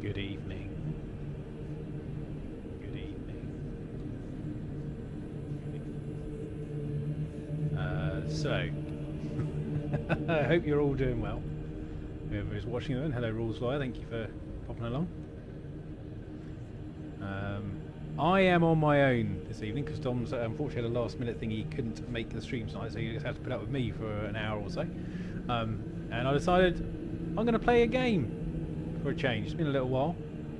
Good evening. Good evening. So, I hope you're all doing well. Whoever is watching them, hello Rules Lawyer, thank you for popping along. I am on my own this evening because Dom's unfortunately at a last minute thing he couldn't make the stream tonight, so he just had to put up with me for an hour or so. And I decided I'm going to play a game for a change. It's been a little while.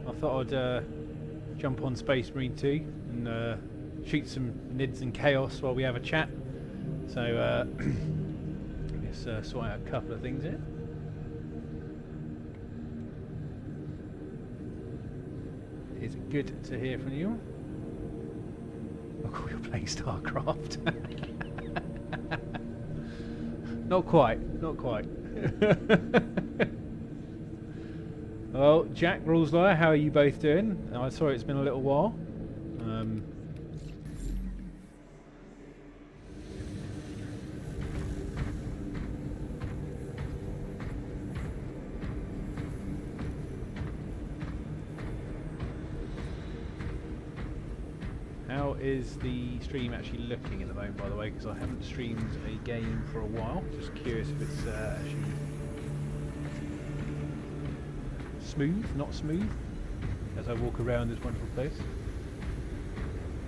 I thought I'd jump on Space Marine 2 and shoot some nids and chaos while we have a chat. So let's sort out a couple of things here. It's good to hear from you. Oh, you're playing StarCraft. Not quite, not quite. Well, Jack, Rules Lawyer, how are you both doing? I saw it's been a little while. How is the stream actually looking at the moment, by the way? Because I haven't streamed a game for a while. Just curious if it's actually smooth, not smooth, as I walk around this wonderful place.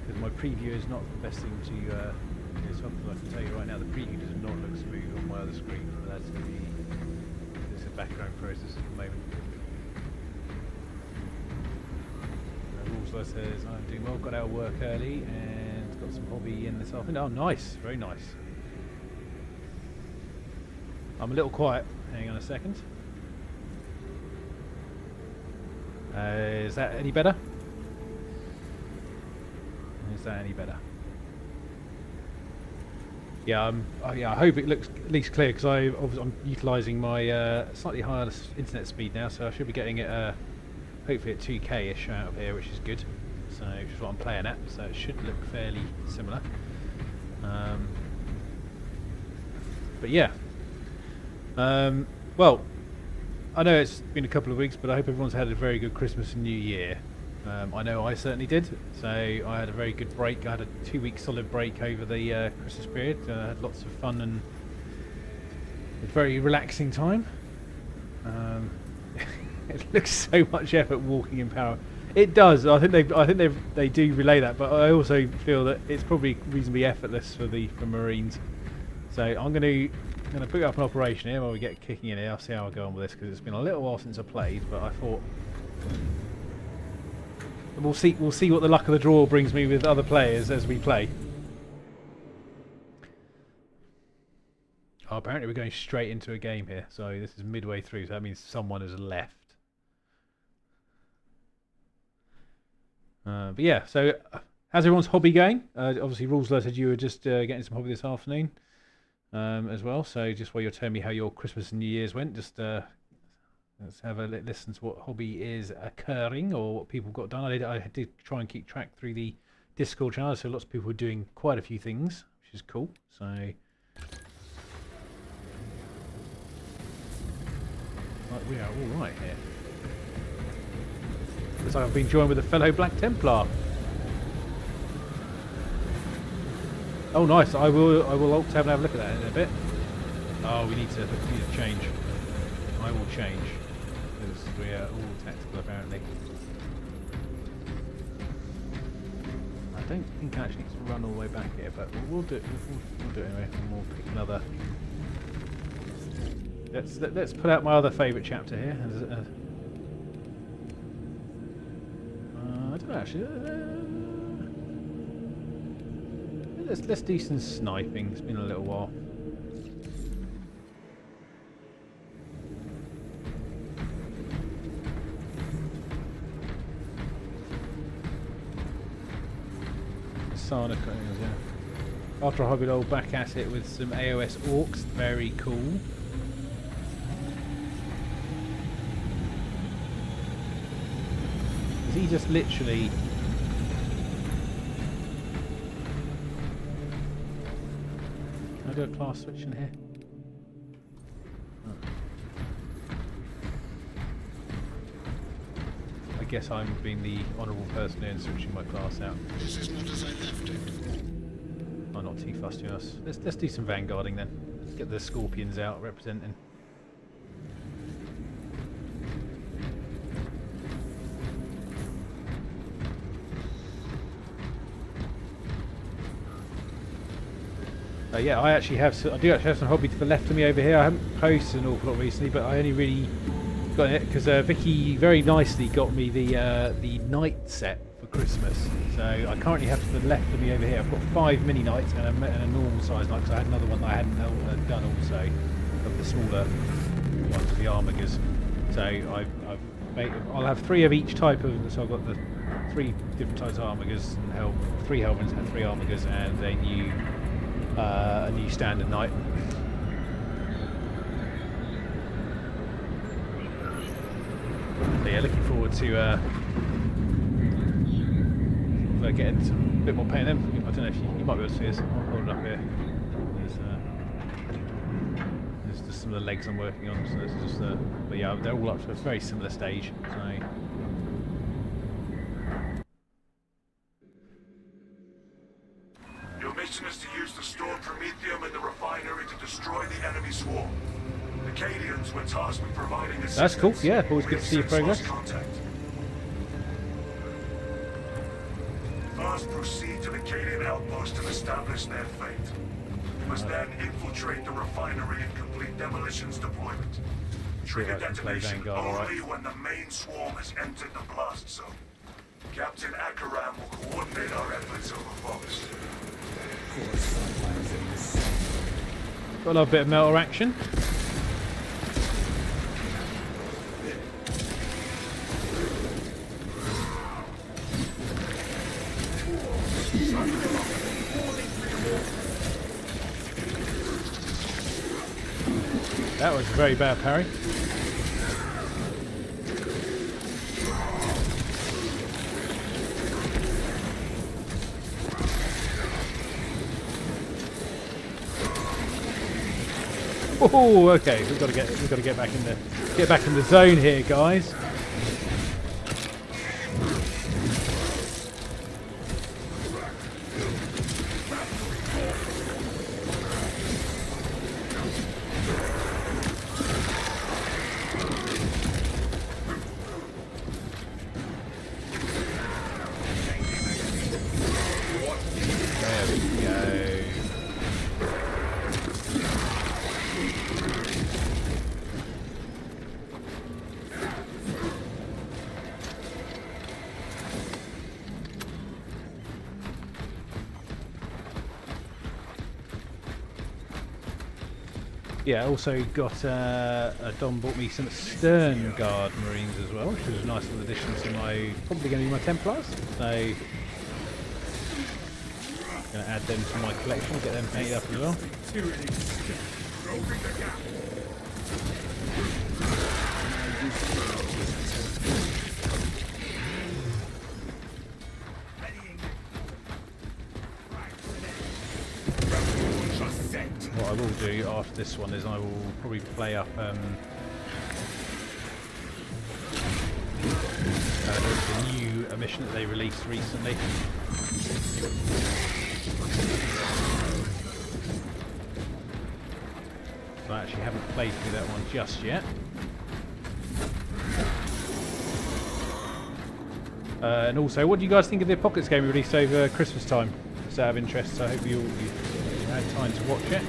Because my preview is not the best thing to do something. I can tell you right now, the preview does not look smooth on my other screen. But that's it's a background process at the moment. Rules says I'm doing well, got out of work early and got some hobby in this afternoon. Oh nice, very nice. I'm a little quiet, hang on a second. Is that any better? Is that any better? Yeah, I hope it looks at least clear because I'm utilising my slightly higher internet speed now, so I should be getting it hopefully at 2K-ish out of here, which is good. So, which is what I'm playing at, so it should look fairly similar. But yeah. Well, I know it's been a couple of weeks, but I hope everyone's had a very good Christmas and New Year. I know I certainly did. So I had a very good break. I had a 2-week solid break over the Christmas period. I had lots of fun and a very relaxing time. It looks so much effort walking in power. It does. I think they do relay that, but I also feel that it's probably reasonably effortless for Marines. So I'm going to put up an operation here while we get kicking in here. I'll see how I go on with this because it's been a little while since I played, but I thought we'll see what the luck of the draw brings me with other players as we play. Oh, apparently we're going straight into a game here. So this is midway through, so that means someone has left. But yeah, so how's everyone's hobby going? Obviously, Rules said you were just getting some hobby this afternoon as well. So just while you're telling me how your Christmas and New Year's went, just let's have a listen to what hobby is occurring or what people got done. I did try and keep track through the Discord channel, so lots of people were doing quite a few things, which is cool. So we are all right here. Looks like I've been joined with a fellow Black Templar. Oh, nice! I will alt tab and have a look at that in a bit. Oh, we need to change. I will change because we are all tactical apparently. I don't think I actually need to run all the way back here, but we'll do it. We'll do it anyway, and we'll pick another. Let's put out my other favourite chapter here. I don't know actually. Let's do some sniping. It's been a little while. Sana, yeah. After a hobby roll, back at it with some AOS orcs. Very cool. Is he just literally? Can I do a class switch in here? Oh. guess I'm being the honourable person here and switching my class out. This is not as I left it. I'm not too fussed with us. Let's do some vanguarding then. Let's get the Scorpions out representing. Yeah, I do actually have some hobby to the left of me over here. I haven't posted an awful lot recently, but I only really got it because Vicky very nicely got me the night set for Christmas. So I currently have to the left of me over here. I've got 5 mini nights and a normal size night. Because I had another one that I hadn't done also of the smaller ones, the Armigers. So I'll have 3 of each type of. So I've got the 3 different types of Armigers and 3 Helvins and 3 Armigers and a new standard knight. So yeah, looking forward to getting some bit more paint in them. I don't know if you might be able to see this. I'll hold it up here. There's just some of the legs I'm working on. So it's just, but yeah, they're all up to a very similar stage. So. Your mission is to use the stored Promethium in the refinery to destroy the enemy swarm. The Cadians were tasked with providing assistance. That's cool, yeah, always good to see your progress. First, proceed to the Cadian outpost and establish their fate. You must then infiltrate the refinery and complete demolitions deployment. Trigger detonation only when the main swarm has entered the blast zone. Captain Akaram will coordinate our efforts over Fox. Got a little bit of melter action. That was a very bad parry. Oh, okay. We've got to get back in the zone here, guys. Yeah, also got Dom bought me some Stern Guard Marines as well, which was a nice little addition to my, probably going to be my Templars. So, going to add them to my collection, get them painted up as well. What I will do after this one is I will probably play up the new mission that they released recently. So I actually haven't played through that one just yet. And also, what do you guys think of the Apocalypse game released over Christmas time? Just out of interest, so I hope you had time to watch it.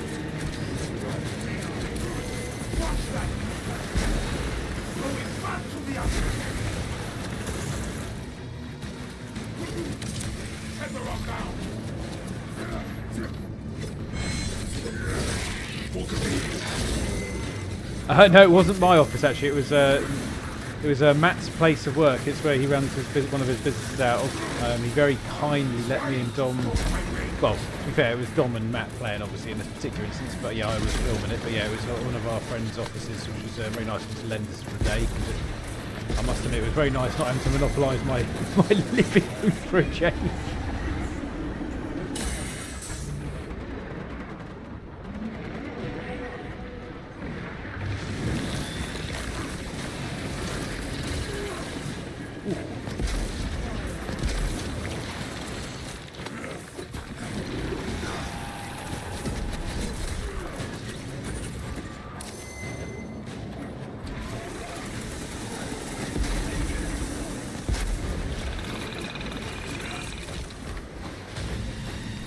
No, it wasn't my office actually. It was Matt's place of work. It's where he runs one of his businesses out of. He very kindly let me and Dom. Well, to be fair, it was Dom and Matt playing obviously in this particular instance. But yeah, I was filming it. But yeah, it was one of our friends' offices, which was very nice to lend us for a day. I must admit, it was very nice not having to monopolise my living room for a change. Ooh.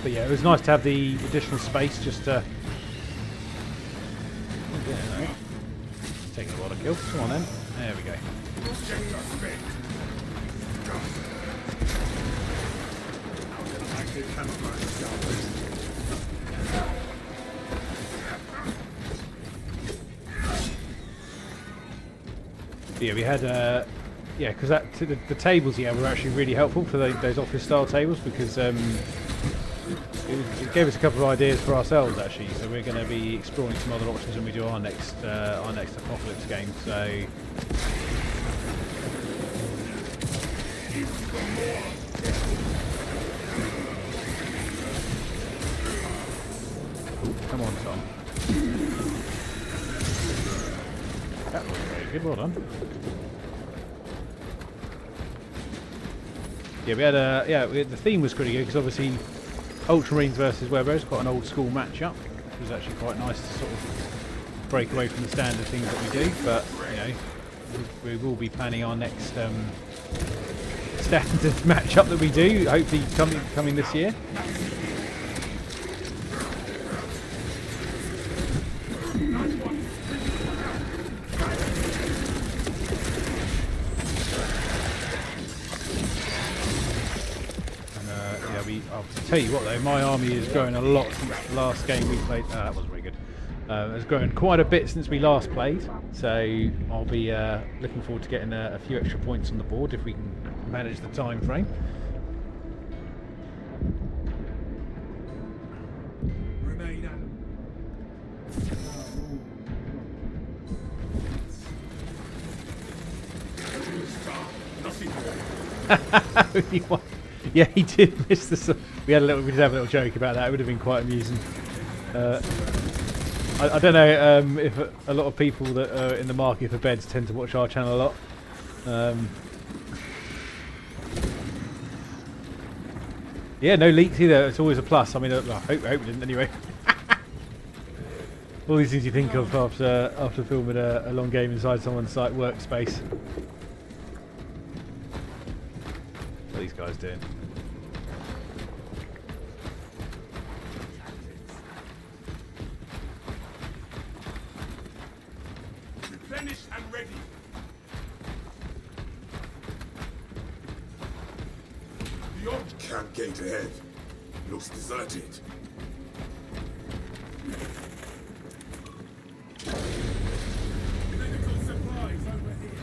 But yeah, it was nice to have the additional space just to... Oh, yeah, no. It's taking a lot of kills. Come on then. There we go. Yeah, we had yeah, because the tables were actually really helpful for those office style tables, because it gave us a couple of ideas for ourselves actually. So we're going to be exploring some other options when we do our next Apocalypse game. So come on, Tom. That was very good. Well done. Yeah, we had the theme was pretty good, because obviously Ultramarines versus Weber is quite an old school matchup, which was actually quite nice to sort of break away from the standard things that we do. But you know, we will be planning our next standard matchup that we do, hopefully coming this year. I'll tell you what though, my army has grown a lot since the last game we played. That wasn't very good. It's grown quite a bit since we last played, so I'll be looking forward to getting a few extra points on the board if we can manage the time frame. Yeah, he did miss the. We did have a little joke about that. It would have been quite amusing. I don't know if a lot of people that are in the market for beds tend to watch our channel a lot. Yeah, no leaks either. It's always a plus. I mean, I hope we didn't anyway. All these things you think of after filming a long game inside someone's workspace. What are these guys doing? Replenished and ready. The old camp gate ahead looks deserted. Medical supplies over here.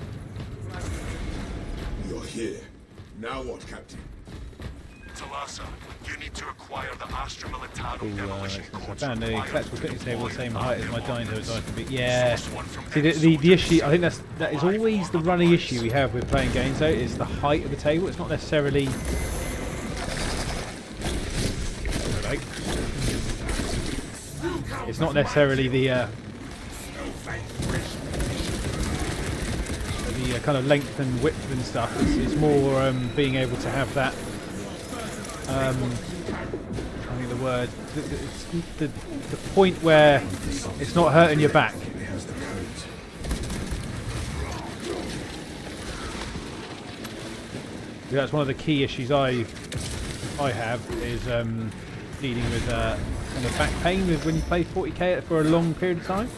You're here. Now what, Captain? Talassa, you need to acquire the Astra Militaro demolition I codes. found a collectible picnic table the same height as my dining table, so I can be. Yeah. See, the issue, I think that is always the running issue we have with playing games though, is the height of the table. It's not necessarily. It's not necessarily the kind of length and width and stuff. It's more being able to have that. I think the word, the point where it's not hurting your back. That's one of the key issues I have is dealing with kind of back pain with when you play 40k for a long period of time.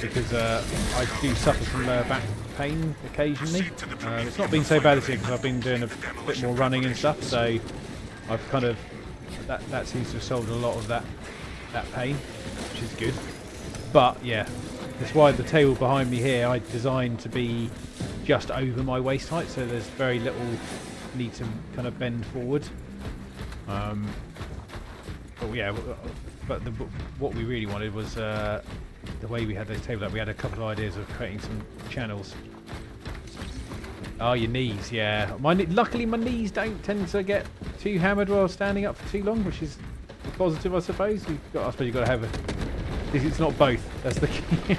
Because I do suffer from back pain occasionally. It's not been so bad this year because I've been doing a bit more running and stuff, so I've kind of that seems to have solved a lot of that pain, which is good. But yeah, that's why the table behind me here I designed to be just over my waist height, so there's very little need to kind of bend forward. But yeah, what we really wanted was the way we had those tables up. We had a couple of ideas of creating some channels. Oh, your knees, yeah. Luckily my knees don't tend to get too hammered while standing up for too long, which is positive, I suppose. I suppose you've got to have a. It's not both. That's the key.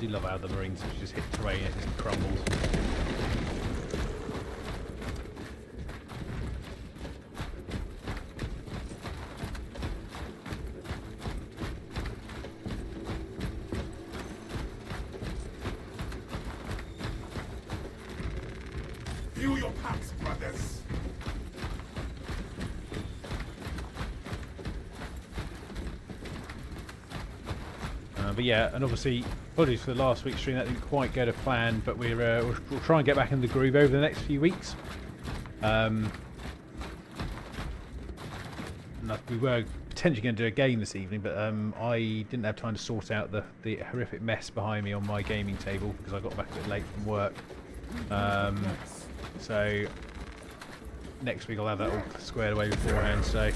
do love how the Marines just hit terrain and it just crumbles. View your packs, brothers. But yeah, and obviously, apologies for the last week's stream, that didn't quite go to plan, but we'll try and get back in the groove over the next few weeks. We were potentially going to do a game this evening, but I didn't have time to sort out the horrific mess behind me on my gaming table because I got back a bit late from work. So next week I'll have that all squared away beforehand. So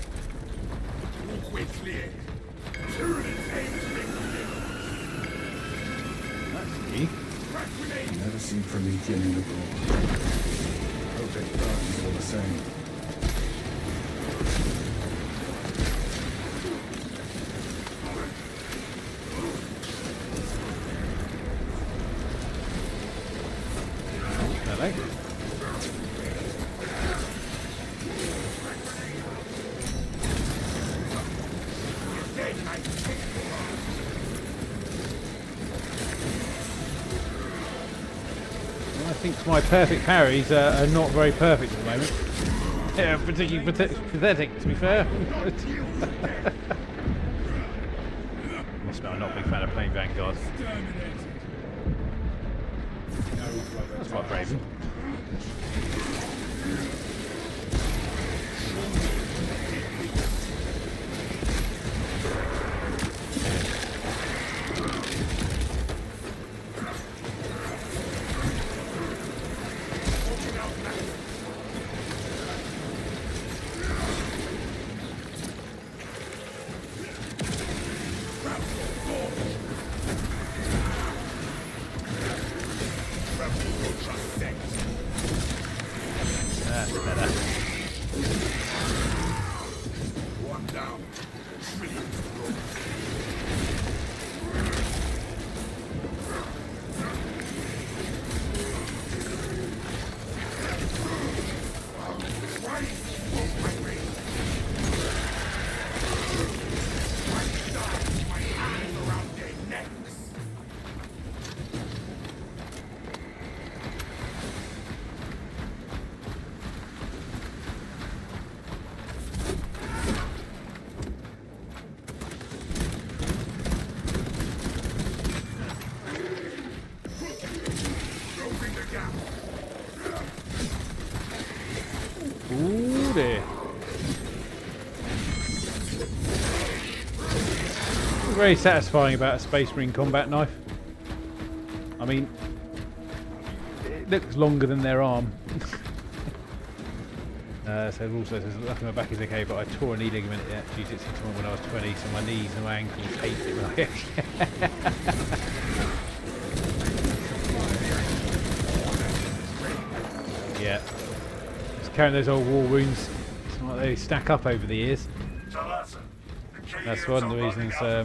that's key. Never seen Promethean in the gore. Project Darkness all the same. Hello. I think my perfect parries are not very perfect at the moment. Yeah, particularly pathetic, to be fair. Must admit, I'm not a big fan of playing Vanguard. That's quite brave. That's better. One down. Ooh dear. Very satisfying about a Space Marine combat knife. I mean, it looks longer than their arm. So it also says nothing on my back is okay, but I tore a knee ligament at Jiu-Jitsu tournament when I was 20, so my knees and my ankles hate it when I yeah. Just carrying those old war wounds. It's like they stack up over the years. That's one of the reasons I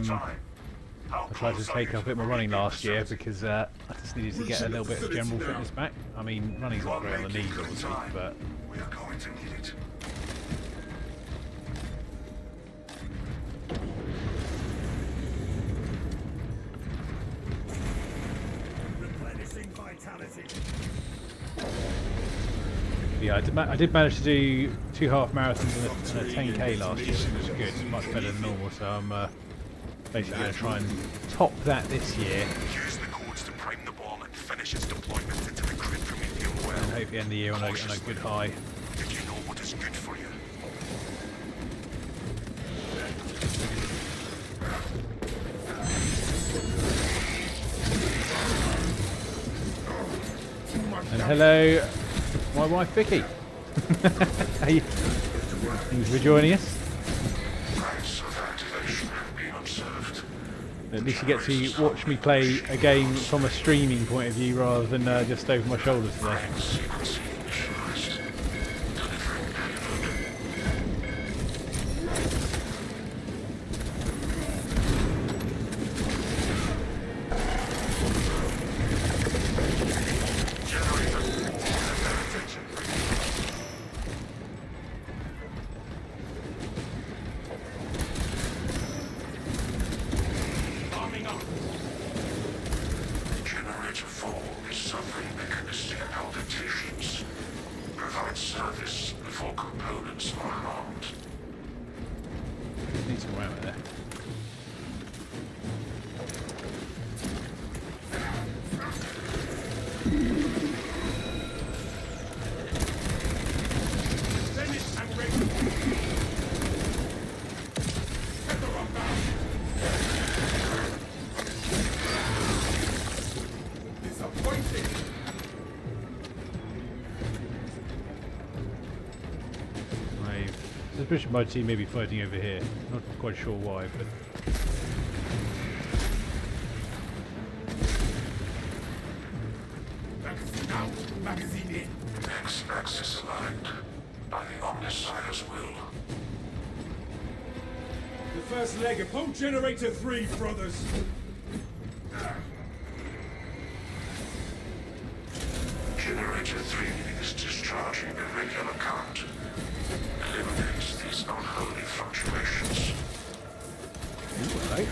tried to take up a bit more running last year, because I just needed to get a little bit of general fitness back. I mean, running's not great on the knees, obviously, but we are going to need it. Replenishing vitality. yeah, I did manage to do 2 half marathons and a 10k last year, which was good, much better than normal. So I'm basically going to try and top that this year. Use the codes to prime the bomb and finish its deployment into the grid Promethean well. And hopefully end the year on a good high. Did you know what is good for you? And hello, my wife Vicky. Thanks for joining us. Price of activation have been observed. At least you get to watch me play a game from a streaming point of view rather than just over my shoulder today. Sequence initialized. Delivering payload. suspicion my team may be fighting over here. Not quite sure why, but... Magazine out, magazine in. X-axis aligned by the Omnissiah's will. The first leg of pump generator 3, brothers. Generator 3 is discharging a regular current. Eliminates these unholy fluctuations. Ooh, right.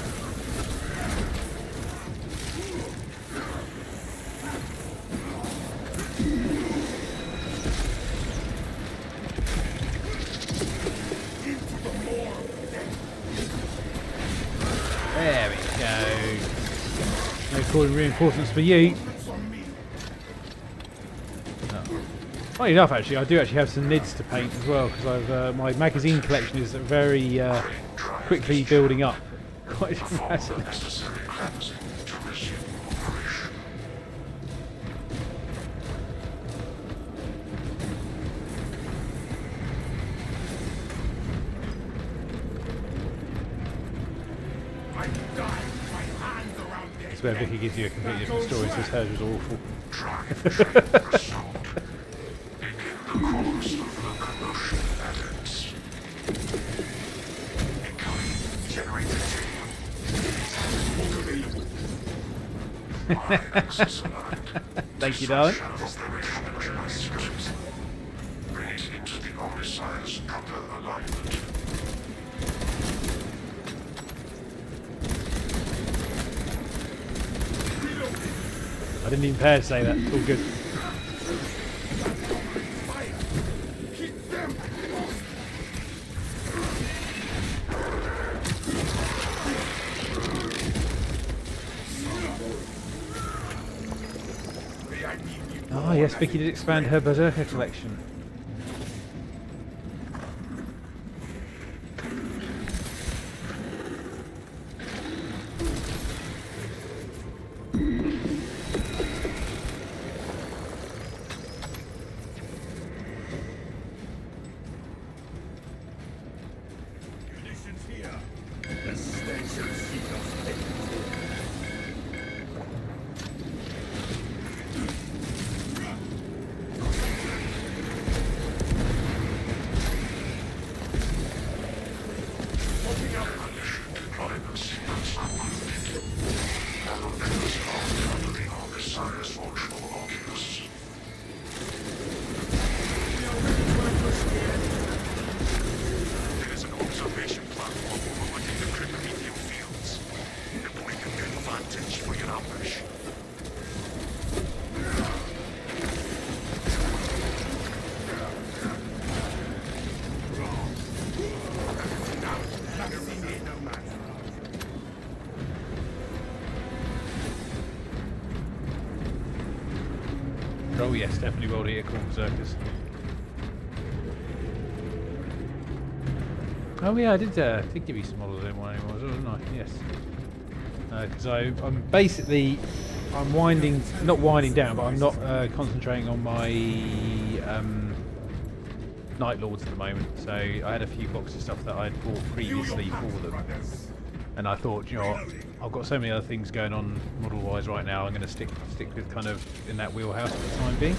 There we go. No calling reinforcements for you. Funny enough, actually, I do actually have some NIDs to paint as well, because I've my magazine collection is very quickly building up. Quite massive. Necessary cleansing to resume operation. I died with my hands around their It's where Vicky gives you a completely different story, says hers was awful. Drive train restored. Begin the course of locomotion patterns. Incoming generator 2. Y-axis aligned. Thank you, darling. Operation of my systems. Bring it into the Omnissiah's proper alignment. I didn't even dare say that. It's all good. Hit them! Oh yes, Vicky did expand her Berserker collection. Munitions here. The station seat of fate. Deployment sequence concluded. Elevators locked under the Omnissiah's watchful oculus. There is an observation platform overlooking the Crepometheo fields. If we can get vantage for your ambush. Magazine in, no match. Oh yes, definitely will eat corn berserkers. Oh yeah, I did give you some models in one anymore, wasn't I? Yes. Because I'm basically not winding down, but I'm not concentrating on my Night Lords at the moment. So I had a few boxes of stuff that I'd bought previously for them, and I thought, you know what, I've got so many other things going on model-wise right now. I'm going to stick with kind of in that wheelhouse for the time being.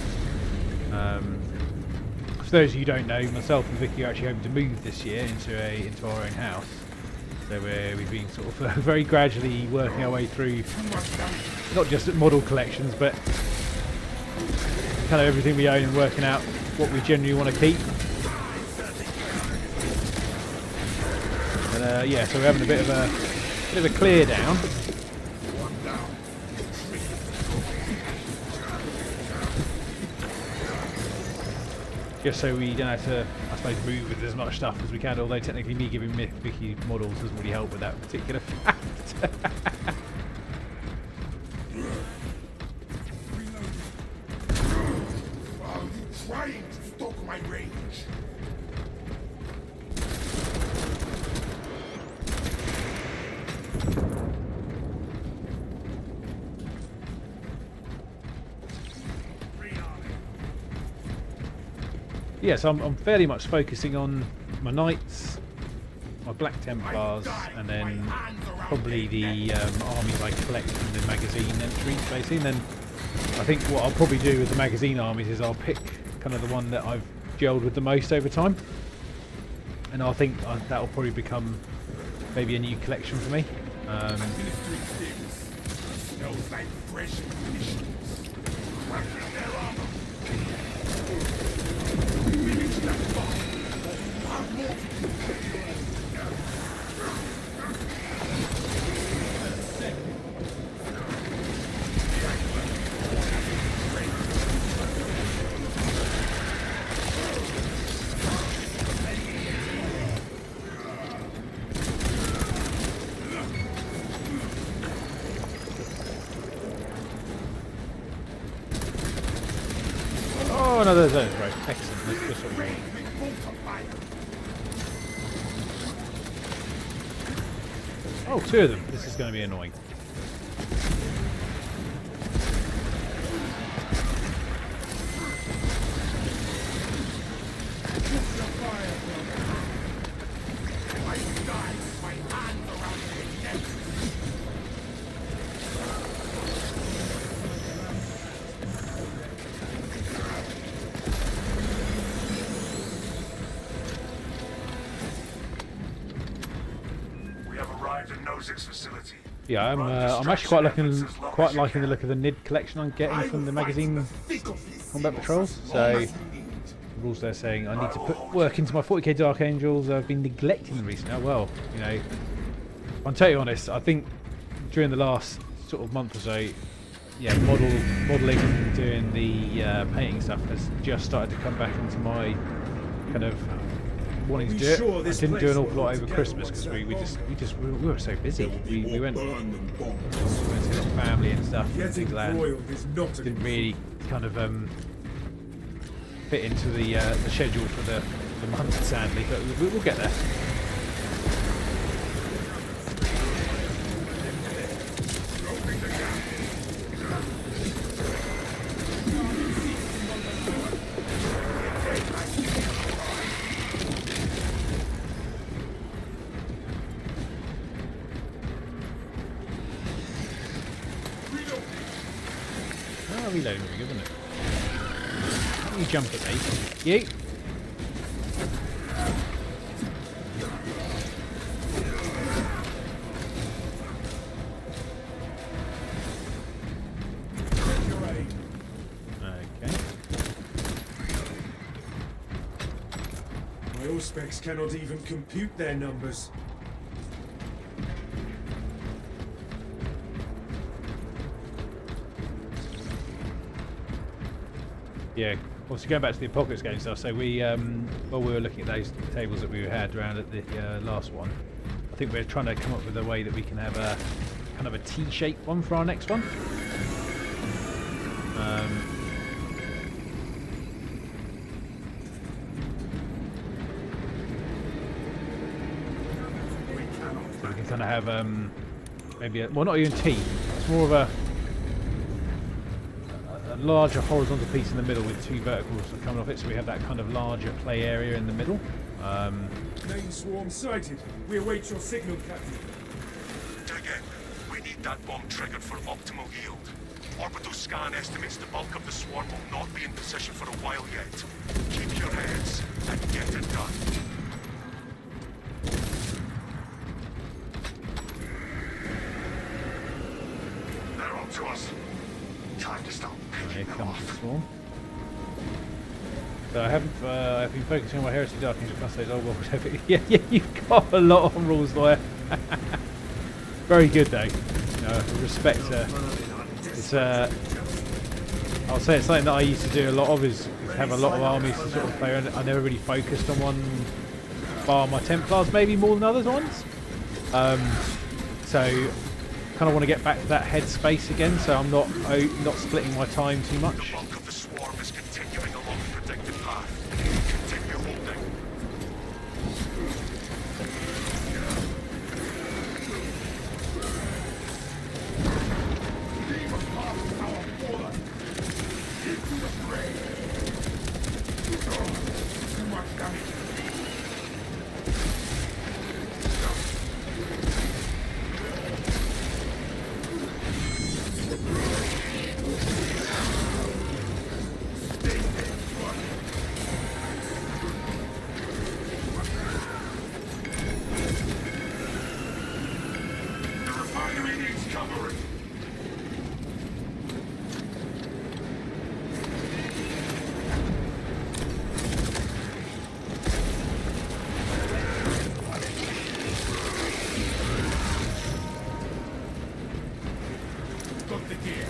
For those of you who don't know, myself and Vicky are actually hoping to move this year into our own house. So we've been sort of very gradually working our way through not just model collections, but kind of everything we own and working out what we generally want to keep. And yeah, so we're having a bit of a clear down. Just so we don't have to, I suppose, move with as much stuff as we can, although technically me giving Vicky models doesn't really help with that particular fact. Are you trying to stalk my range? Yes, I'm fairly much focusing on my Knights, my Black Templars, and then probably the armies I collect from the magazine entries, basically. And then I think what I'll probably do with the magazine armies is I'll pick kind of the one that I've gelled with the most over time, and I think that'll probably become maybe a new collection for me. Smells like fresh munitions. Cracking their armor. We reached that far. Have more to do. Oh, no, there's those, right. Excellent. Let's just sort of roll. Oh, two of them. This is going to be annoying. Facility. Yeah, I'm actually quite liking the look of the NID collection I'm getting from the magazine combat patrols. So the rules they're saying I need to put work into my 40k Dark Angels. I've been neglecting them recently. Oh, well, you know, I'm totally honest. I think during the last sort of month or so, yeah, modelling and doing the painting stuff has just started to come back into my kind of wanting to do it. I didn't do an awful lot over Christmas because we were so busy. We went to see family and stuff. Things like that. Didn't really kind of fit into the schedule for the month, sadly, but we'll get there. Reloading would be good, wouldn't it? You jump at me. You! Okay. My Auspex cannot even compute their numbers. Yeah, obviously going back to the Apocalypse game stuff, so we, while we were looking at those tables that we had around at the last one, I think we're trying to come up with a way that we can have a kind of a T-shaped one for our next one. So we can kind of have maybe well, not even T. It's more of a larger horizontal piece in the middle with two verticals coming off it, so we have that kind of larger play area in the middle. Main swarm sighted. We await your signal, Captain. Again, we need that bomb triggered for optimal yield. Orbital scan estimates the bulk of the swarm will not be in position for a while yet. Keep your heads and get it done. They're on to us. Time to stop. Here comes the swarm. So I've been focusing on my Heresy Dark Angel class days. Oh well, yeah, you've got a lot on rules there. Very good though. You know, respect. It's I'll say it's something that I used to do a lot of is have a lot of armies to sort of play around. I never really focused on one, bar my Templars maybe more than others ones. So kind of want to get back to that headspace again, so I'm not splitting my time too much. The bulk of the swarm is continuing along the predicted path. Continue holding. enemy needs covering. Got the gear.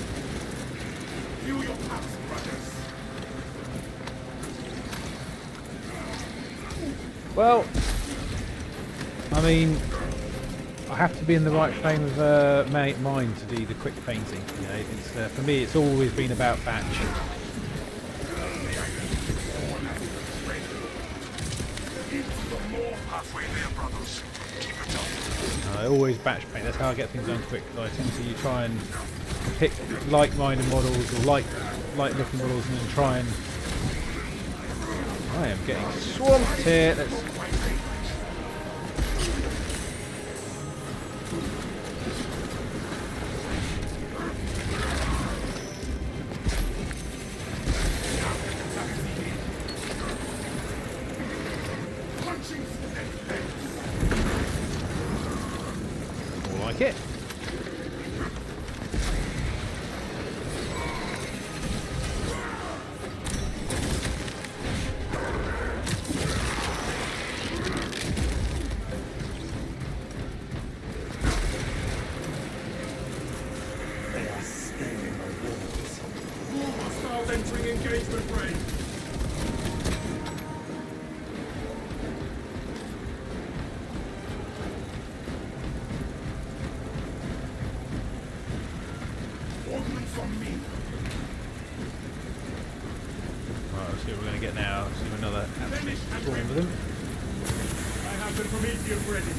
Feel your pulse, brothers. Well, I mean, I have to be in the right frame of mind to do the quick painting. You know, it's for me, it's always been about batch. Halfway there, brothers. Keep it up. I always batch paint. That's how I get things done quick. I tend to try and pick like-minded models or like-looking models, and then try and. I am getting swamped here. Let's. More like it. They are scaling the walls. More hostiles entering engagement range. Ordnance on me. Right, let's see what we're going to get now. Let's do another absolute storm with them. I have the Prometheus ready.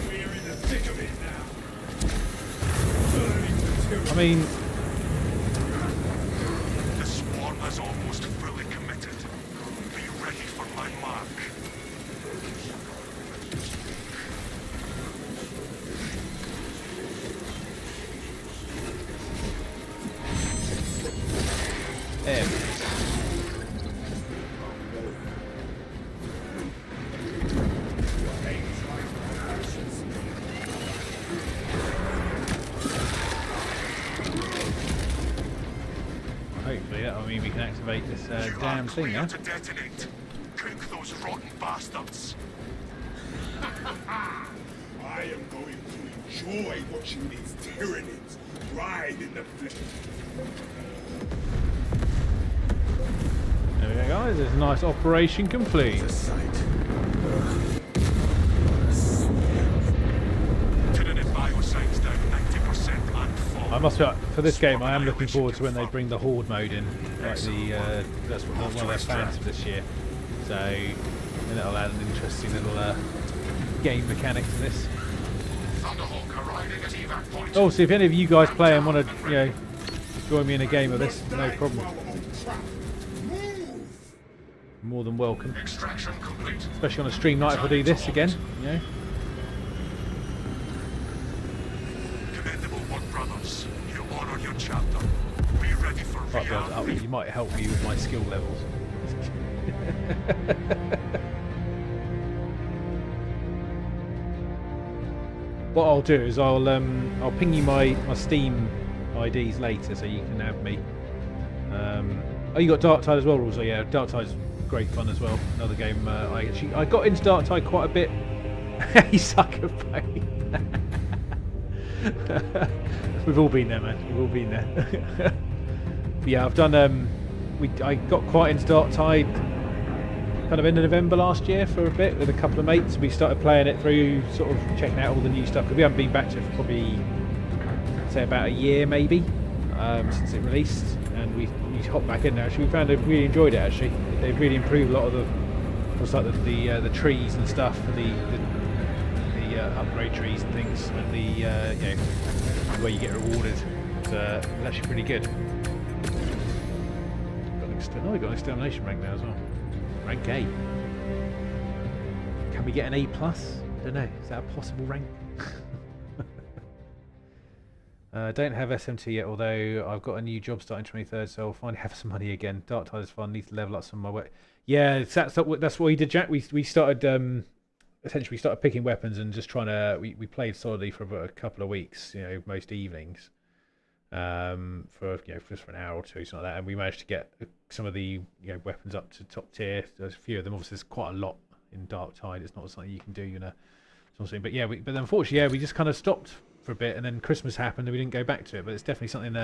We're in the thick of it now. Burning material. I mean, The swarm is almost fully committed. Be ready for my mark. there. We go. Hopefully that'll mean we can activate this damn thing Clear now. to detonate. Cook those rotten bastards. I am going to enjoy watching these tyrannies ride in the flesh. There we go, guys. There's a nice operation complete. The sight. Tyranid bioscience down 90% and fall. I must be, for this game, I am looking forward to when they bring the Horde mode in. Like that's one of their plans for this year. So, and that'll add an interesting little game mechanic to this. Thunderhawk arriving at evac point. Oh, so if any of you guys play and want to, you know, join me in a game of this, no problem. Move! More than welcome. Extraction complete. Especially on a stream night if I do this again, you know. Commendable work, brothers. You honor your chapter. Be ready for Might be able to up, you might help me with my skill levels. What I'll do is I'll ping you my Steam IDs later so you can have me. Oh, you got Dark Tide as well, Rules? Oh yeah, Dark Tide's great fun as well. Another game I got into Dark Tide quite a bit. You suck at pain. We've all been there, man. We've all been there. But yeah, I've done. I got quite into Dark Tide kind of end of November last year for a bit with a couple of mates. We started playing it through, sort of checking out all the new stuff because we haven't been back to it for probably, say, about a year maybe since it released, and we hopped back in there. Actually, we found it really enjoyed it. Actually, they've really improved a lot of the trees and stuff, the upgrade trees and things, and the you know, the way you get rewarded. It's actually pretty good. We got an extermination rank now as well. Rank A. Can we get an A+? I don't know. Is that a possible rank? Don't have SMT yet, although I've got a new job starting 23rd, so I'll finally have some money again. Dark Tide is fun. Need to level up some of my work. Yeah, that's what we did, Jack. We started essentially we started picking weapons and just trying to. We played solidly for about a couple of weeks, most evenings, for just for an hour or two, something like that, and we managed to get some of the weapons up to top tier. There's a few of them. Obviously, there's quite a lot in Dark Tide. It's not something you can do, something. But yeah, but then unfortunately, we just kind of stopped for a bit, and then Christmas happened, and we didn't go back to it. But it's definitely something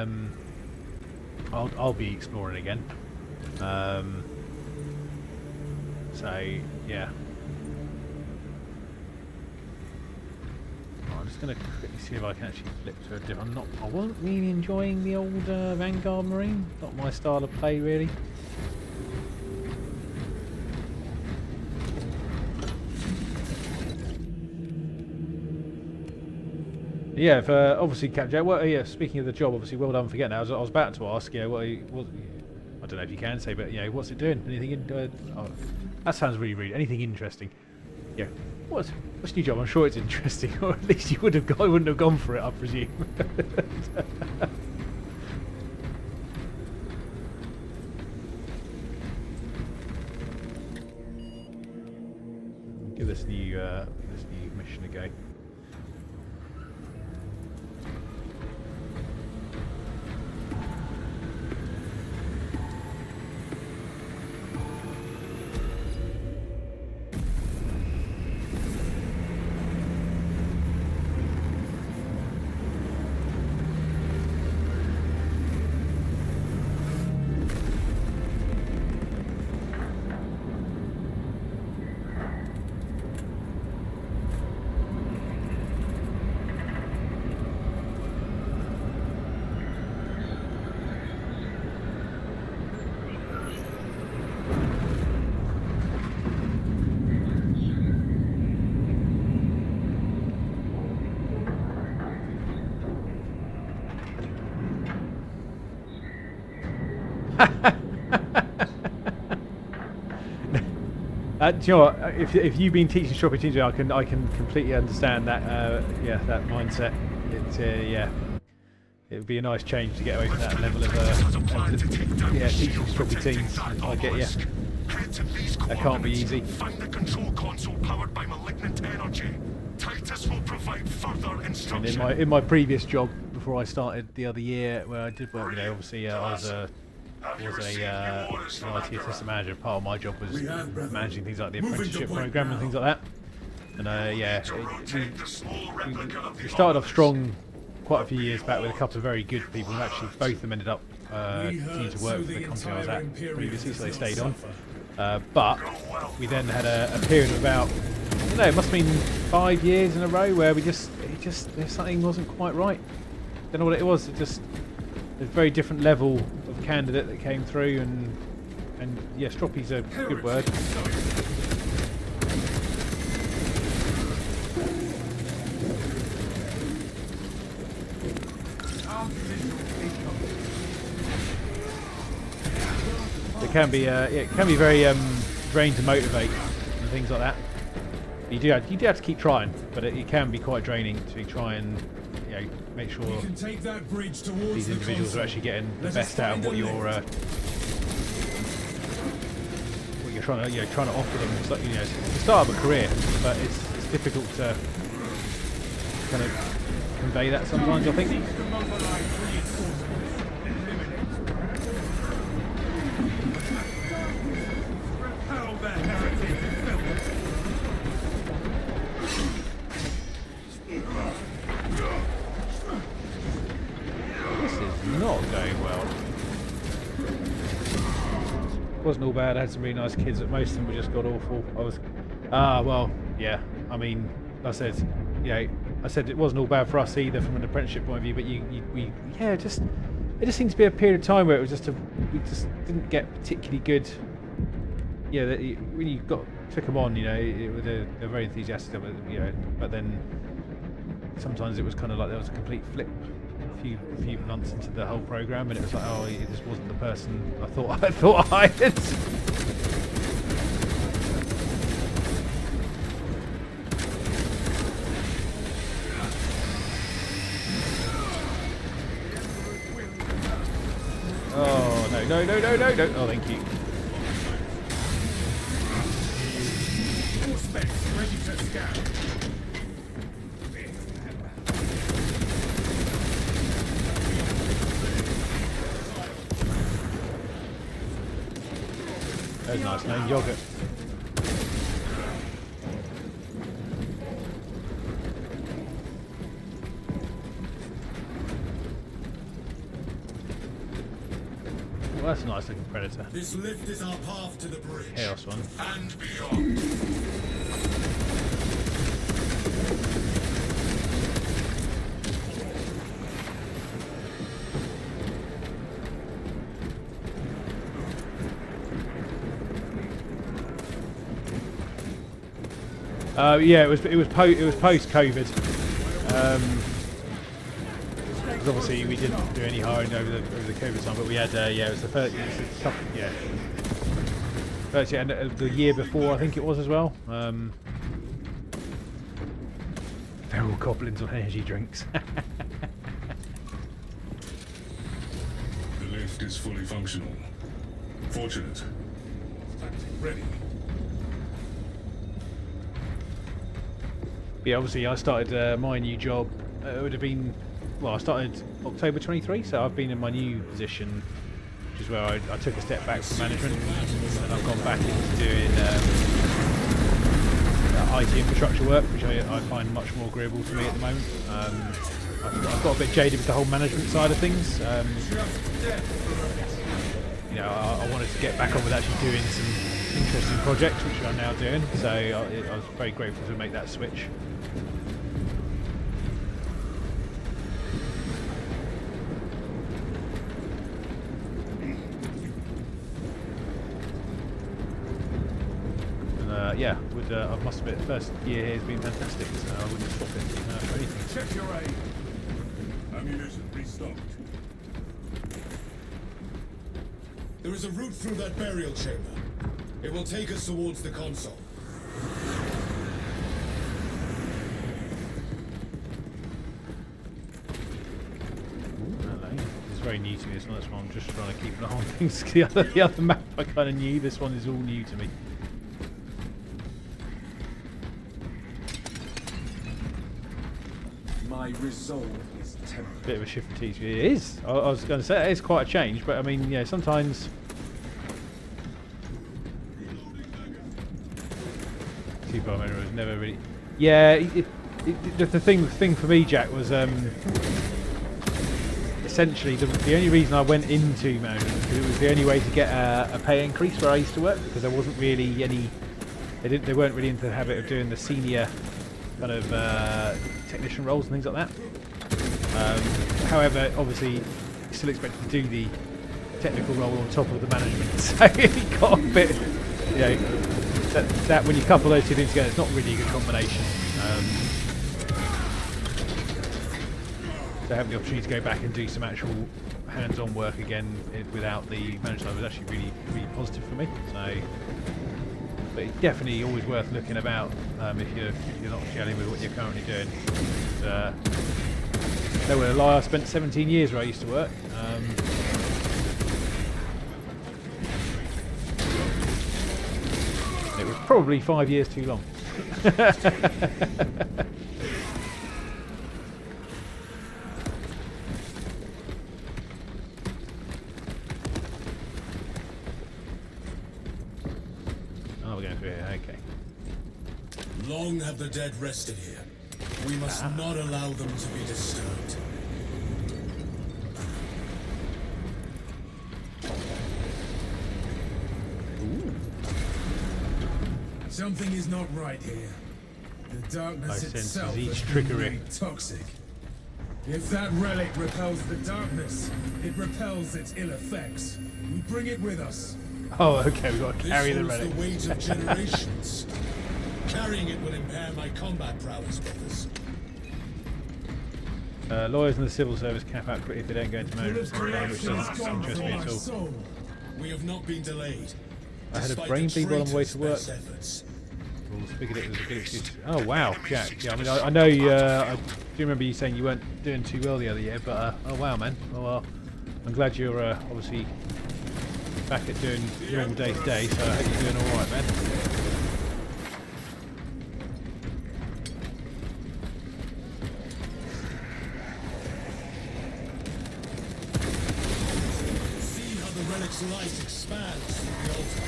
I'll be exploring again. So yeah. I'm just going to quickly see if I can actually flip to a different. I wasn't really enjoying the old Vanguard Marine. Not my style of play, really. Yeah, obviously, Cap Jack. Well, yeah. Speaking of the job, obviously, well done for getting that. I was about to ask, I don't know if you can say, but what's it doing? Anything? That sounds really rude. Anything interesting? Yeah. What's your job? I'm sure it's interesting, or at least you wouldn't have gone for it, I presume. Give this new mission a go. Do you know what? If you've been teaching Stroppy Teams, I can completely understand that. That mindset. It would be a nice change to get away from that level of teaching Stroppy Teams. I get you. That can't be easy. Find the control console powered by malignant energy. Titus will provide further instructions. And in my previous job before I started the other year, where I did work, obviously I was an IT assistant manager. Part of my job was managing things like the apprenticeship program and things like that. And we started off strong quite a few years back with a couple of very good people, and actually both of them ended up continuing to work for the company I was at previously, so they stayed on. But we then had a period of about, it must have been 5 years in a row where something wasn't quite right. Don't know what it was. It just a very different level of candidate that came through, and yeah, Stroppy's a good word. It can be very draining to motivate and things like that. You do have to keep trying, but it can be quite draining to try and make sure these individuals are actually getting the best out of what you're trying to offer them. It's like, it's the start of a career, but it's difficult to kind of convey that sometimes, I think. Not going well. Wasn't all bad. I had some really nice kids, but most of them were just god awful. I mean, I said it wasn't all bad for us either from an apprenticeship point of view, but it just seemed to be a period of time where it was we just didn't get particularly good. Yeah, when you took them on, they're very enthusiastic, but then sometimes it was kind of like there was a complete flip. A few months into the whole program, and it was like, oh, he just wasn't the person I thought I had. Oh no! Oh, thank you. Vortex ready to scan. That's a nice name, Yogurt. Well, that's a nice looking predator. This lift is our path to the bridge. Chaos one. And beyond. Yeah, it was post COVID. Because obviously we didn't do any hiring over the COVID time, but we had yeah, it was the first, yeah, first year, and the year before I think it was as well. Feral goblins on energy drinks. The lift is fully functional. Fortunate. Ready. Yeah, obviously I started my new job. It would have been, well, I started October 23, so I've been in my new position, which is where I took a step back from management, and I've gone back into doing IT infrastructure work, which I find much more agreeable for me at the moment. I've got a bit jaded with the whole management side of things. You know, I wanted to get back on with actually doing some interesting projects, which I'm now doing, so I was very grateful to make that switch. Yeah, I must admit, the first year here has been fantastic, so I wouldn't swap it for anything. Check your aim. Ammunition restocked. There is a route through that burial chamber. It will take us towards the console. Hello. It's very new to me, so that's why I'm just trying to keep an eye on things. The other map I kind of knew, this one is all new to me. My resolve is tempered. Bit of a shift from TCV. It is. I was going to say it is quite a change, but I mean, yeah, sometimes. T-bar menu was never really. Yeah, the thing for me, Jack, was essentially the only reason I went into management because it was the only way to get a pay increase where I used to work, because there wasn't really any. They weren't really into the habit of doing the senior kind of technician roles and things like that. However, obviously, you're still expected to do the technical role on top of the management, so it got a bit, you know, that when you couple those two things together, it's not really a good combination. So having the opportunity to go back and do some actual hands-on work again without the management was actually really positive for me. So. But it's definitely always worth looking about if you're not gelling with what you're currently doing. Nowhere to lie, I spent 17 years where I used to work. It was probably 5 years too long. Long have the dead rested here. We must not allow them to be disturbed. Something is not right here. The darkness sense itself each has been trickery. made toxic. If that relic repels the darkness, it repels its ill effects. We bring it with us. Oh, okay, we've got to carry the This relic. holds the weight of generations. Carrying it will impair my combat prowess, brothers. Lawyers in the civil service cap out quickly if they don't go into management, which doesn't interest me at all. Soul. We have not been delayed. I had a despite brain the bleed while on the way to work. traitor's best efforts. Rules figured it was a good excuse. Oh wow, Jack. Yeah, I mean, I know. I do remember you saying you weren't doing too well the other year, but oh wow, man. Oh well, I'm glad you're obviously back at doing normal day to day. So I hope you're doing all right, man. Vortex light expands through the altar.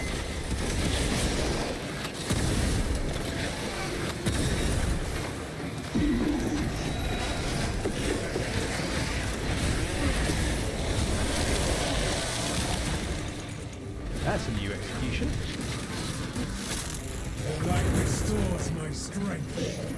That's a new execution. The light restores my strength.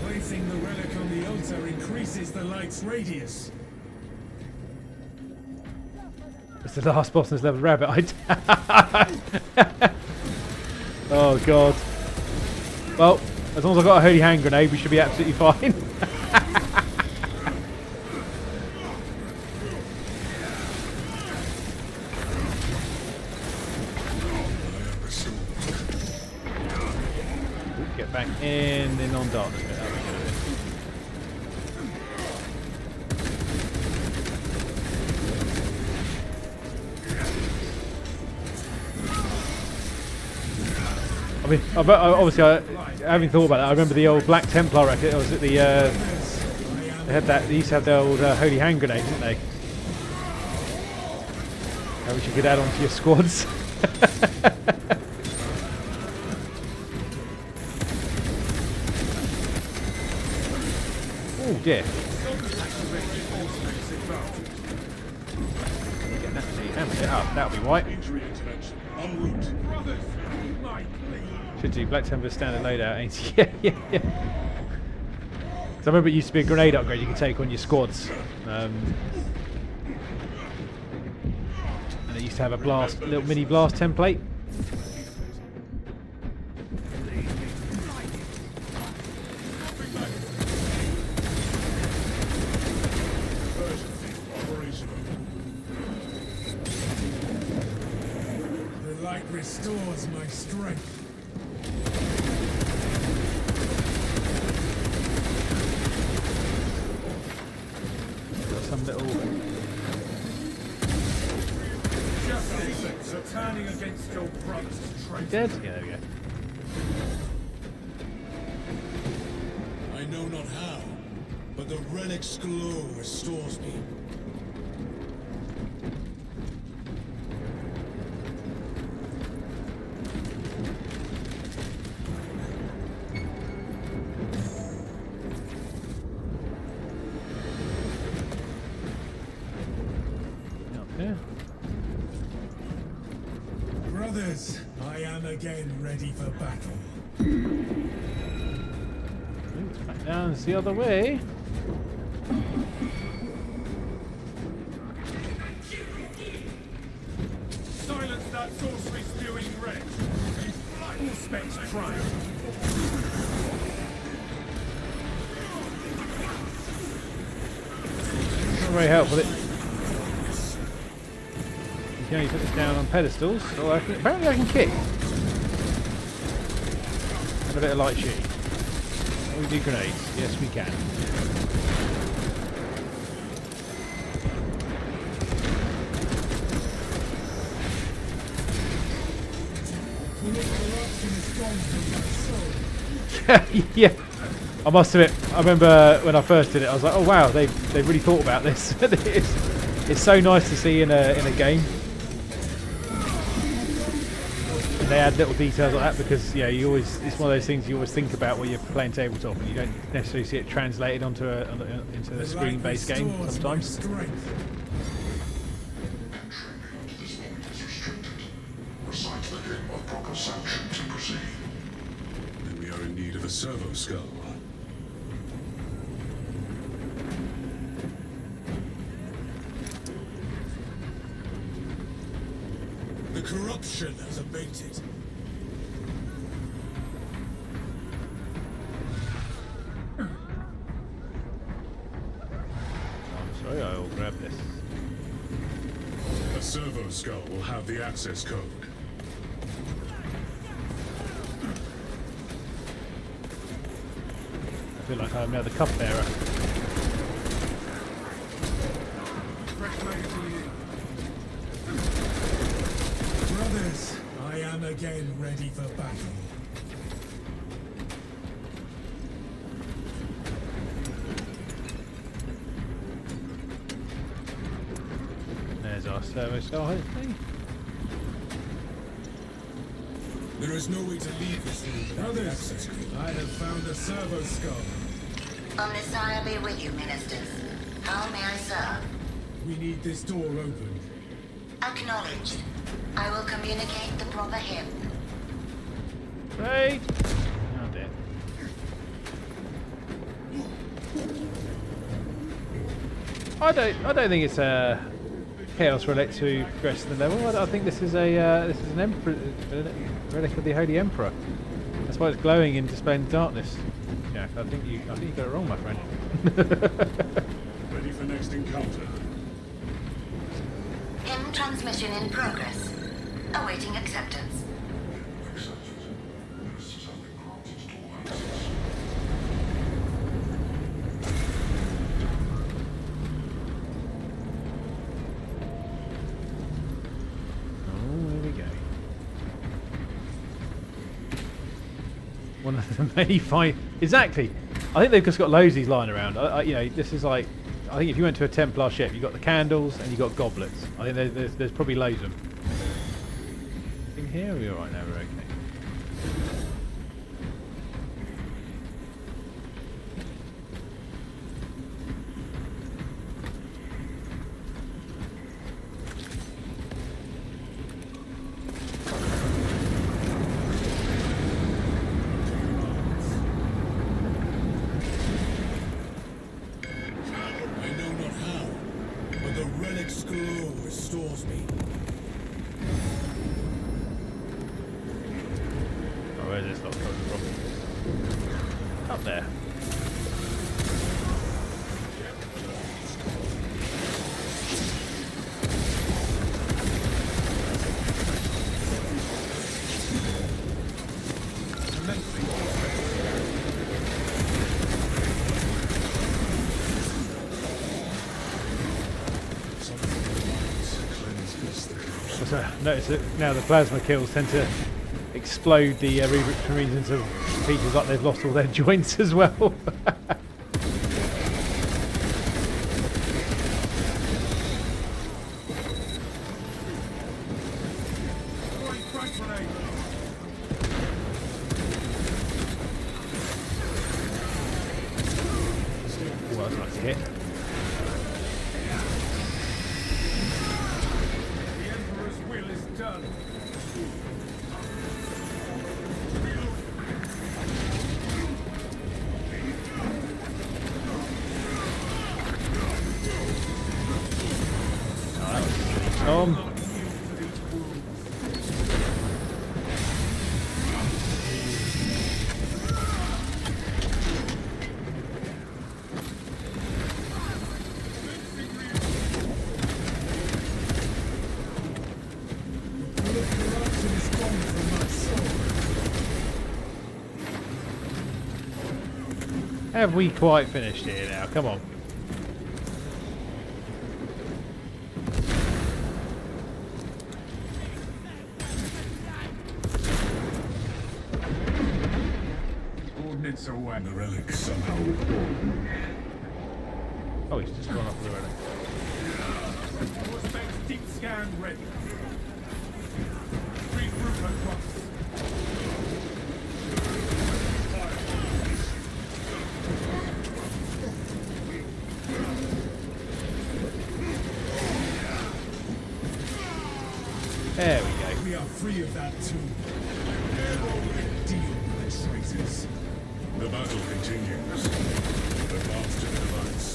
Placing the relic on the altar increases the light's radius. It's the last boss in this level, rabbit. Oh god. Well, as long as I've got a holy hand grenade, we should be absolutely fine. Get back in the non-darkness bit. That'll be good of it. I mean, obviously, having thought about it, I remember the old Black Templar record. Was it the? They had that. They used to have the old holy hand grenade, didn't they? Which you could add onto your squads. Oh dear. Get that to hammer it up. That'll be white. Should do Black Templar standard loadout, ain't it? Yeah. So I remember it used to be a grenade upgrade you could take on your squads. And it used to have a blast, little mini blast template. The light restores my strength. Got some little. Justice are turning against your brothers. Dead? Yeah, there we go. I know not how, but the relic's glow restores me. Up there. Brothers, I am again ready for battle. Ooh, back down, it's the other way. Silence that sorcery spewing wretch. Full specs triumph. Not very helpful. You can only put this down on pedestals. So apparently I can kick. And a bit of light shooting. We do grenades. Yes, we can. Yeah, I must admit, I remember when I first did it, I was like, oh wow, they really thought about this. It's so nice to see in a game. And they add little details like that because it's one of those things you always think about when you're playing tabletop and you don't necessarily see it translated into a screen-based game sometimes. Recite the hymn of proper sanction to proceed. Then we are in need of a servo skull. The corruption has abated. I'm sorry, I will grab this. A Servo Skull will have the access code. I feel like I'm now the cup bearer. Brothers, I am again ready for battle. There's our servo star, hopefully. There is no way to leave this room without the Brothers, access code. I have found a servo skull. Omnissiah be with you, ministers. How may I serve? We need this door opened. Acknowledged. I will communicate the proper hymn. Right. Oh dear. I don't think it's a chaos relic to progress the level. I think this is an emperor relic of the Holy Emperor. That's why it's glowing and displaying darkness. Yeah, I think you got it wrong, my friend. Ready for next encounter. Hymn transmission in progress. Awaiting acceptance. One of the many fine. Exactly. I think they've just got loads of these lying around. You know, this is like. I think if you went to a Templar ship, you got the candles and you got goblets. I think there's probably loads of them. In here, we're all right now. We're okay. I know not how, but the relic's glow restores me. Oh, where's this lot coming from? Up there. So, notice that now the plasma kills tend to explode the Rubric Marines into pieces like they've lost all their joints as well. Well, that's a nice hit. The Emperor's will is done. Corruption is gone from my soul. Have we quite finished here now? Come on. Ordnance away. The relic somehow reborn. Oh, he's just gone off the relic. Prospect deep scan ready. Regroup across. There we go. We are free of that too. Now we can deal with the traitors. The battle continues. Advance to the device.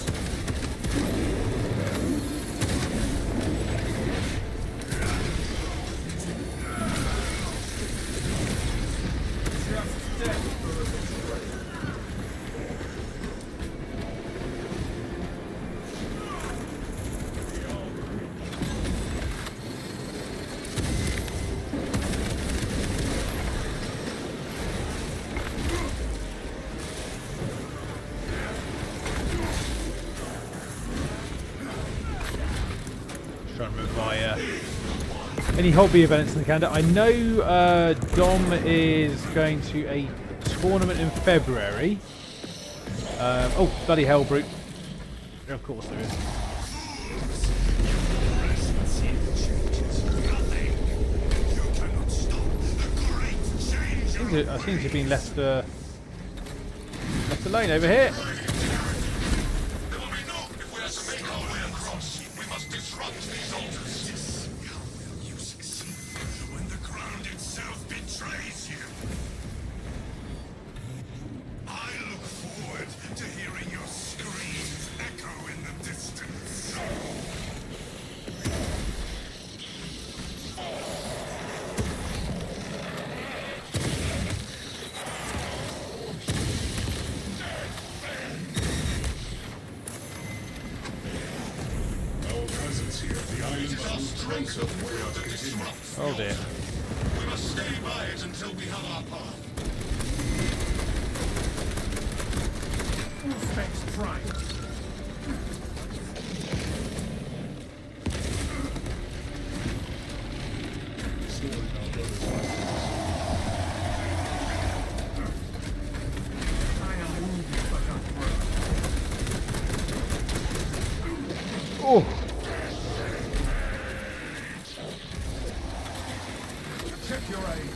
Just death. trying to remember my any hobby events in the calendar. I know Dom is going to a tournament in February. Oh, bloody hell, Brute. Of course there is. I seem to have been left alone over here. Oh dear. We must stay by it until we have our path. Vortex Prime. Oh. Check your aim.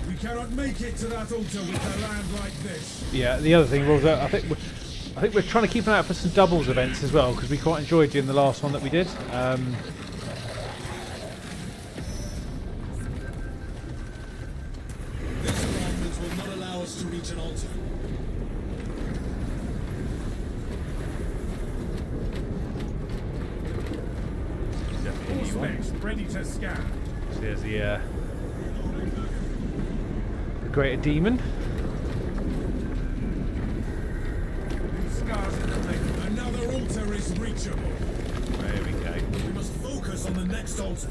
We cannot make it to that altar with a land like this. Yeah, the other thing was I think we're trying to keep an eye out for some doubles events as well, because we quite enjoyed doing the last one that we did. This alignment will not allow us to reach an altar. Vortex ready to scan. So there's the greater demon. Scars in the lake. Another altar is reachable. There we go. We must focus on the next altar.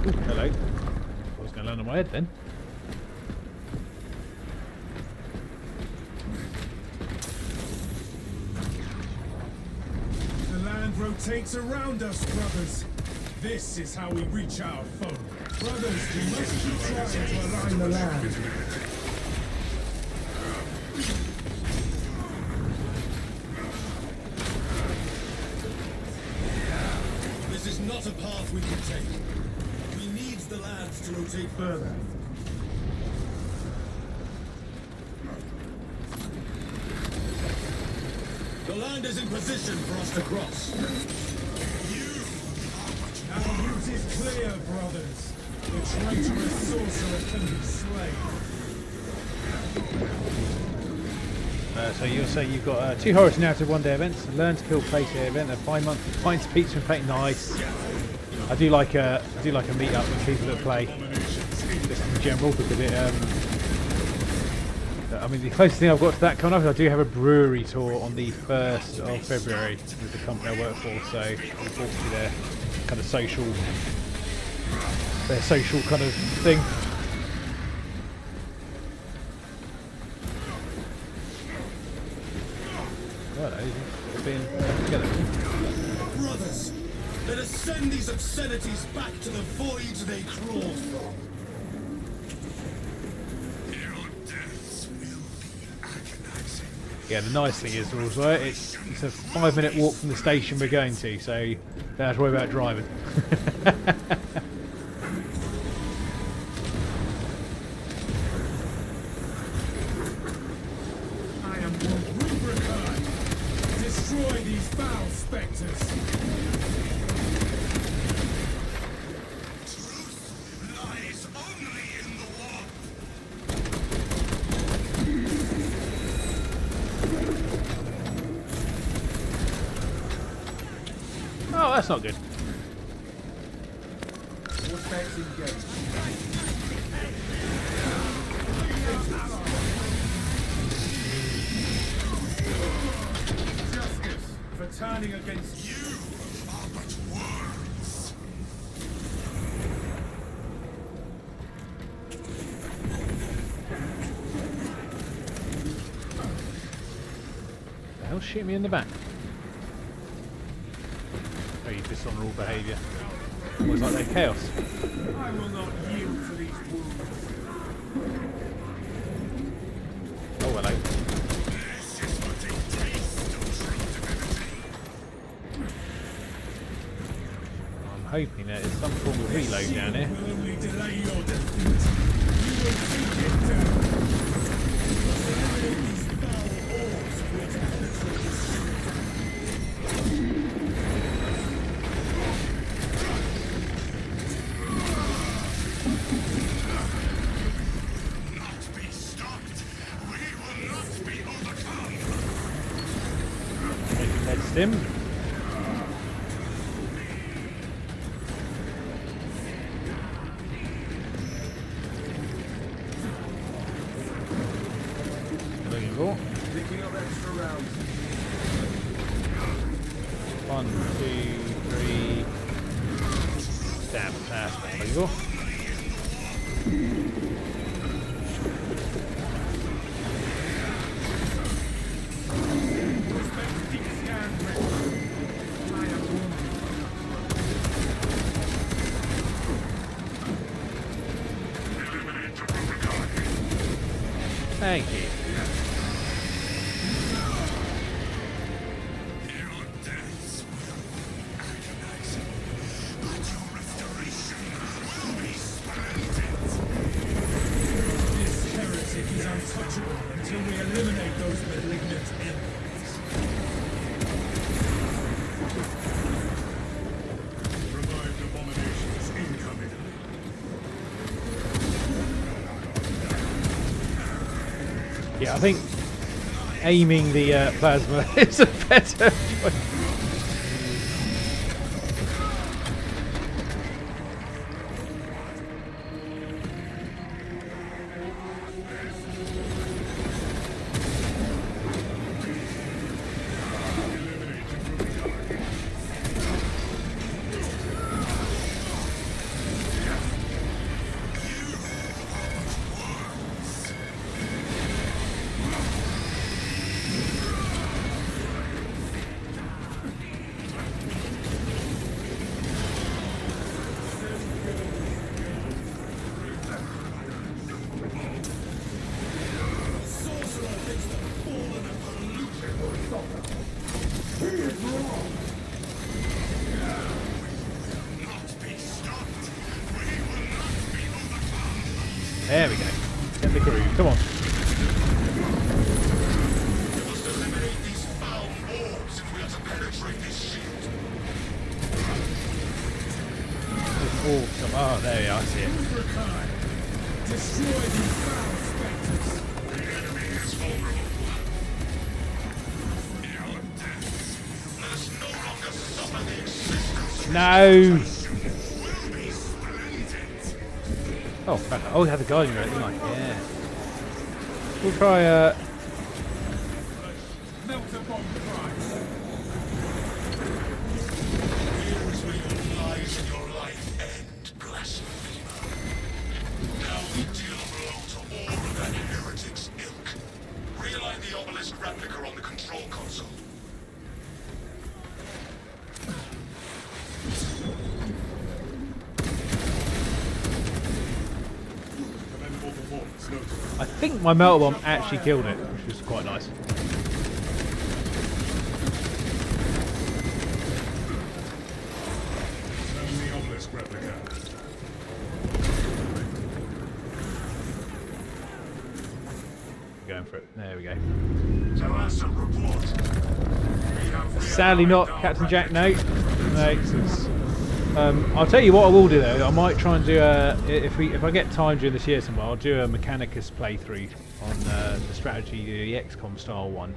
Ooh, hello. I was going to land on my head then. The land rotates around us, brothers. This is how we reach our foe. Brothers, we must keep trying to align the land. This is not a path we can take. We need the land to rotate further. The land is in position for us to cross. Our route is clear, brothers. The traitorous sorcerer can be slain. So you'll say you've got 2 Horrors Narrative 1-day events, Learn to Kill Playday event, a 5-month Pints of Pizza and Play. Nice. I do like a meet up with people that play just in general, because it I mean, the closest thing I've got to that coming up is I do have a brewery tour on the 1st of February with the company I work for, so unfortunately their kind of social kind of thing. Right, being together. Brothers, let us send these obscenities back to the void they crawled from. Yeah, the nice thing is also it's a 5-minute walk from the station we're going to, so you don't have to worry about driving. I am Rubricide. Destroy these foul specters. Truth lies only in the war. Oh, that's not good. Vortex engaged. Just standing against you. Are but words. The hell shoot me in the back? Very dishonourable behaviour. Almost like they're chaos. I will not yield to these wounds. Oh, hello. This is but a taste of true divinity. I'm hoping that there's some form of reload down here. Will only delay your defeat. You will seek it down. Eliminate these foul orbs which penetrate the shield. Not be stopped. We will not be overcome. Making that stim. Looking for. Picking up extra rounds. 1, 2, 3. Stab. There you go. Thank you. Your deaths will be agonizing, but your restoration will be splendid. This heretic is untouchable until we eliminate those malignant enemies. Revived abominations incoming. Yeah, I think aiming the plasma is a better choice. There we go. Get the groove. Come on. We must eliminate these foul orbs if we are to penetrate this shield. Oh, there we are. I see it. Destroy these foul specters. The enemy is vulnerable. Your deaths Let us no longer suffer the existence of No. will be splendid. Oh, crap. Oh, we had the guardian right, didn't I? Yeah. We'll try. Melt upon Christ. Here is where your lies and your life end, blasphemer. Now we deal a blow to all of that heretic's ilk. Realign the obelisk replica on the control console. I think my melt bomb actually killed it, which was quite nice. The obelisk replica. Going for it. There we go. Tawassa, report. We have Sadly not, realigned our Captain Jack. replica. No. I'll tell you what I will do though. I might try and do if I get time during this year somewhere, I'll do a Mechanicus playthrough on the strategy, the XCOM style one.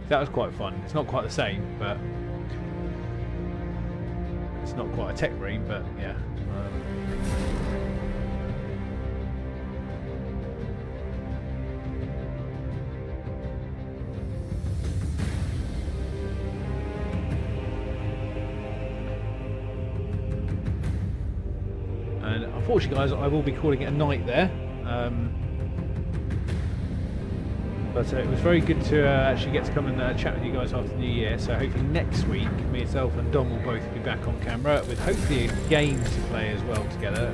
That was quite fun. It's not quite the same, but it's not quite a tech brain, but yeah. unfortunately, guys, I will be calling it a night there. But it was very good to actually get to come and chat with you guys after the New Year. So hopefully next week, myself and Dom will both be back on camera with hopefully a game to play as well together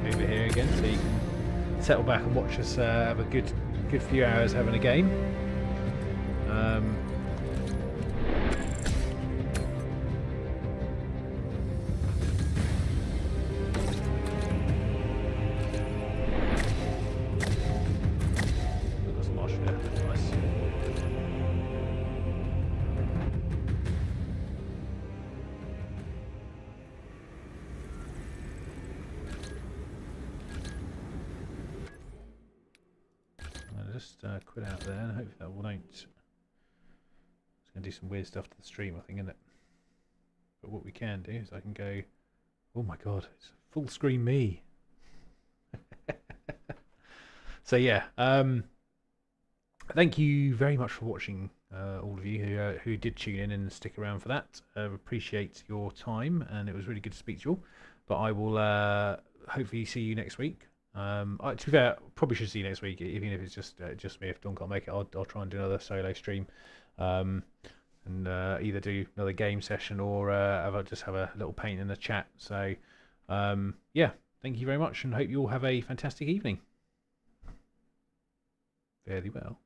over here again, so you can settle back and watch us have a good few hours having a game. Just quit out there and hopefully that won't. It's going to do some weird stuff to the stream, I think, isn't it? But what we can do is I can go. Oh my god, it's full screen me. So yeah, thank you very much for watching, all of you who did tune in and stick around for that. Appreciate your time, and it was really good to speak to you all. But I will hopefully see you next week. To be fair, probably should see you next week, even if it's just me. If Don can't make it, I'll try and do another solo stream, and either do another game session or just have a little paint in the chat. So yeah, thank you very much, and hope you all have a fantastic evening. Fairly well.